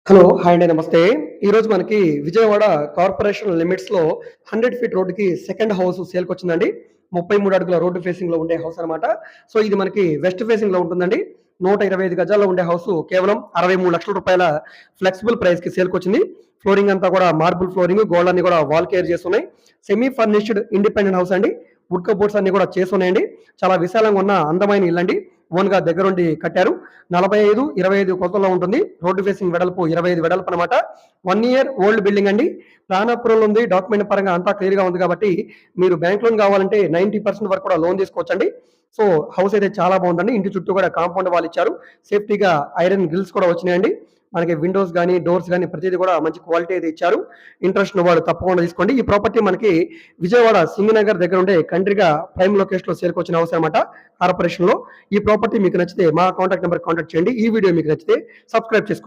Hello! Hi అండి. నమస్తే. ఈరోజు మనకి విజయవాడ కార్పొరేషన్ లిమిట్స్‌లో 100 ఫీట్ రోడ్డుకి సెకండ్ హౌస్ సేల్‌కొచ్చిందండి. 33 అడుగుల రోడ్డు ఫేసింగ్‌లో ఉండే హౌస్ అనమాట. సో, ఇది మనకి వెస్ట్ ఫేసింగ్‌లో ఉంటుందండి. 125 గజాల్లో ఉండే హౌసు కేవలం రూ. 63,00,000 ఫ్లెక్సిబుల్ ప్రైస్‌కి సేల్‌కొచ్చింది. ఫ్లోరింగ్ అంతా కూడా మార్బుల్ ఫ్లోరింగ్, గోడలన్నీ కూడా వాల్ కేర్ చేసున్నాయి. సెమీ ఫర్నిష్డ్ ఇండిపెండెంట్ హౌస్ అండి. వుడ్ కబోర్డ్స్ అన్నీ కూడా చేసున్నాయండి. చాలా విశాలంగా ఉన్న అందమైన ఇల్లండి. ఓన్‌గా దగ్గరుండి కట్టారు. 45, 25 కొలతల్లో ఉంటుంది. రోడ్డు ఫేసింగ్ వెడల్పు 25 వెడల్పు అనమాట. 1 ఇయర్ ఓల్డ్ బిల్డింగ్ అండి. ప్లాన్ అప్రూవల్ ఉంది. డాక్యుమెంట్ పరంగా అంతా క్లియర్‌గా ఉంది కాబట్టి మీరు బ్యాంక్ లోన్ కావాలంటే 90% వరకు కూడా లోన్ తీసుకోవచ్చండి. సో, హౌస్ అయితే చాలా బాగుందండి. ఇంటి చుట్టూ కూడా కాంపౌండ్ వాల్ ఇచ్చారు. సేఫ్టీగా ఐరన్ గ్రిల్స్ కూడా వచ్చినాయండి. మనకి విండోస్ గాని, డోర్స్ గాని ప్రతీది కూడా మంచి క్వాలిటీ అయితే ఇచ్చారు. ఇంట్రెస్ట్ ఉన్నవాళ్ళు తప్పకుండా తీసుకోండి. ఈ ప్రాపర్టీ మనకి విజయవాడ సింగనగర్ దగ్గర ఉండే కంట్రీగా ప్రైమ్ లొకేషన్‌లో సేల్‌కొచ్చిన హౌస్ అనమాట కార్పొరేషన్‌లో. ఈ ప్రాపర్టీ మీకు నచ్చితే మా కాంటాక్ట్ నంబర్‌కి కాంటాక్ట్ చేయండి. ఈ వీడియో మీకు నచ్చితే సబ్స్క్రైబ్ చేసుకోండి.